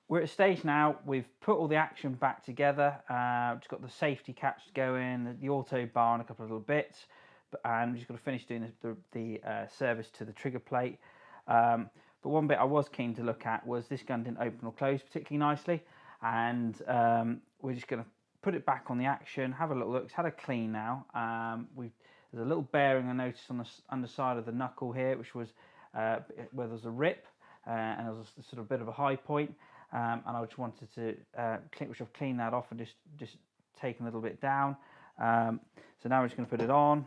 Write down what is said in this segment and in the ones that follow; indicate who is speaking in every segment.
Speaker 1: we're at a stage now, we've put all the action back together, just got the safety catch going, the auto bar and a couple of little bits, and we've just got to finish doing the service to the trigger plate. But one bit I was keen to look at was this gun didn't open or close particularly nicely, and we're just going to put it back on the action, have a little look. It's had a clean now. There's a little bearing I noticed on the underside of the knuckle here, which was where there's a rip, and there was a sort of bit of a high point. And I just wanted to clean that off and just take a little bit down. So now we're just going to put it on.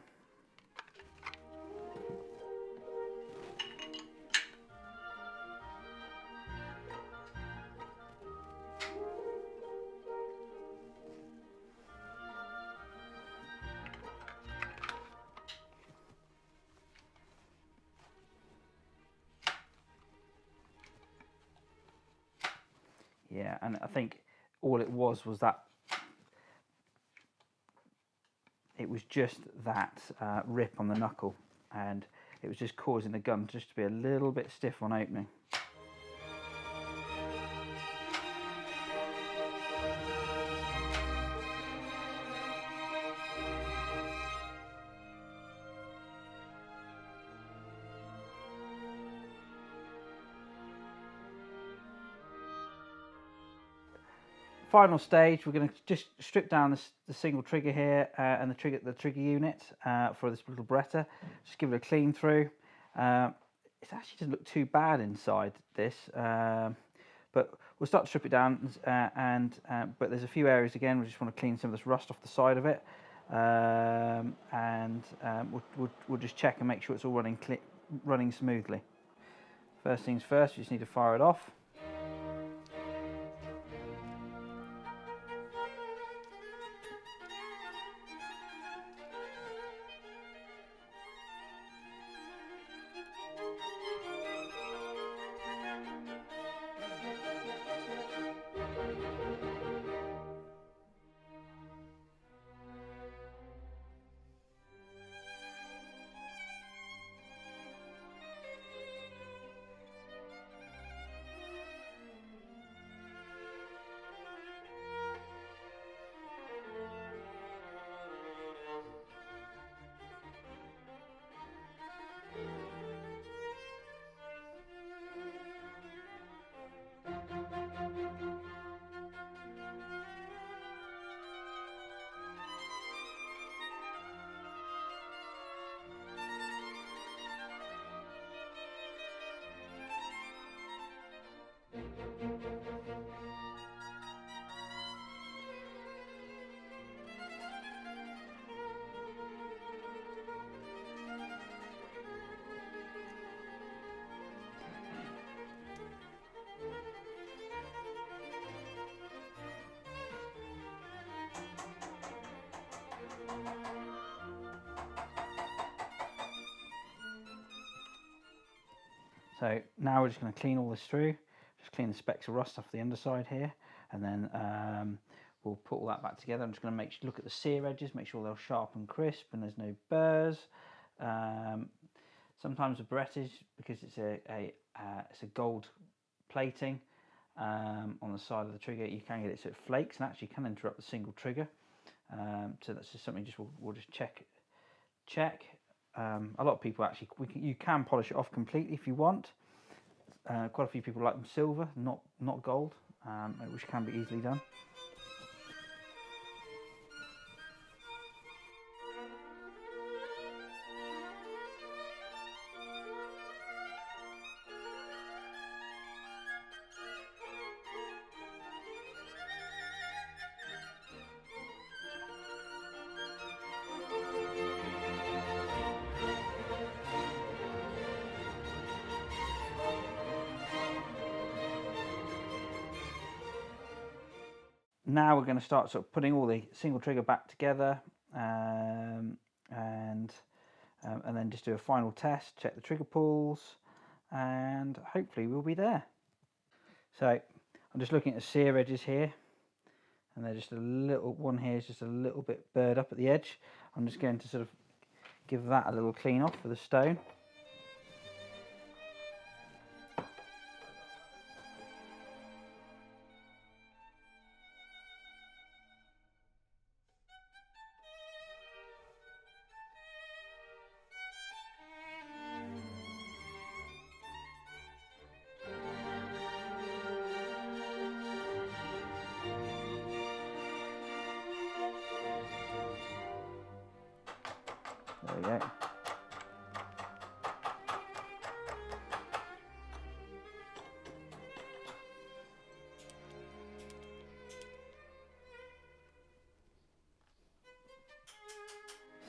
Speaker 1: Yeah, and I think all it was that it was just that rip on the knuckle, and it was just causing the gun just to be a little bit stiff on opening. Final stage, we're going to just strip down the single trigger here and the trigger unit for this little Beretta. Just give it a clean through. It actually doesn't look too bad inside this, but we'll start to strip it down. But there's a few areas again we just want to clean some of this rust off the side of it, we'll just check and make sure it's all running smoothly. First things first, you just need to fire it off. So now we're just going to clean all this through, just clean the specks of rust off the underside here, and then we'll put all that back together. I'm just going to look at the sear edges, make sure they're sharp and crisp and there's no burrs. Sometimes with Berettas, because it's a gold plating on the side of the trigger, you can get it so it flakes and actually can interrupt the single trigger. So that's just something we'll just check. A lot of people actually, you can polish it off completely if you want. Quite a few people like them silver, not gold, which can be easily done. Now we're going to start sort of putting all the single trigger back together, and then just do a final test, check the trigger pulls, and hopefully we'll be there. So I'm just looking at the sear edges here, and they're just a little, one here is just a little bit burred up at the edge. I'm just going to sort of give that a little clean off with a stone. There we go.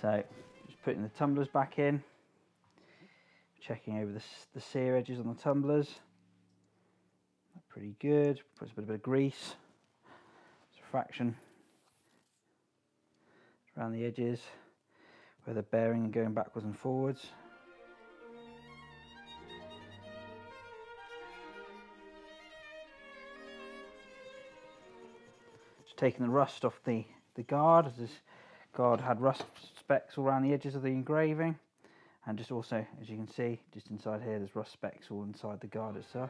Speaker 1: So just putting the tumblers back in, checking over the sear edges on the tumblers. That's pretty good. Puts a bit of grease, it's a fraction around the edges where they're bearing and going backwards and forwards. Just taking the rust off the guard, as this guard had rust specks all around the edges of the engraving, and just also, as you can see, just inside here there's rust specks all inside the guard itself.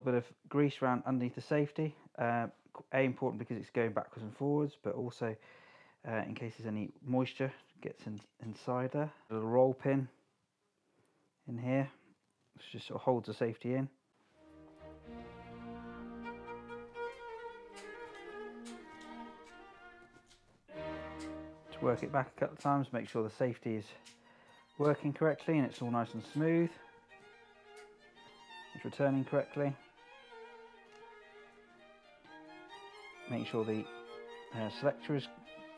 Speaker 1: Bit of grease around underneath the safety, important because it's going backwards and forwards, but also in case there's any moisture gets inside there. A little roll pin in here, which just sort of holds the safety in. Just work it back a couple of times, make sure the safety is working correctly and it's all nice and smooth. It's returning correctly. Make sure the selector is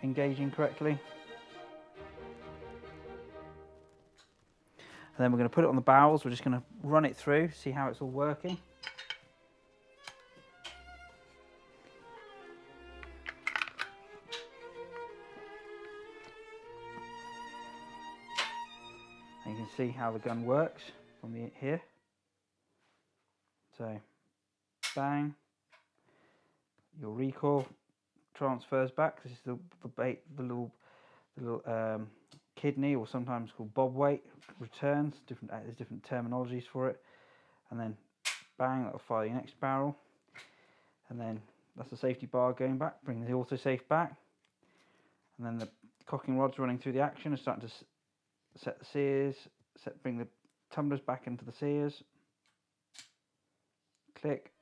Speaker 1: engaging correctly. And then we're going to put it on the barrels. We're just going to run it through, see how it's all working. And you can see how the gun works from here. So, bang. Your recoil transfers back. This is the little kidney, or sometimes called bob weight, returns. There's different terminologies for it. And then bang, that'll fire your next barrel. And then that's the safety bar going back, bring the autosafe back. And then the cocking rod's running through the action and starting to set the sears, bring the tumblers back into the sears. Click.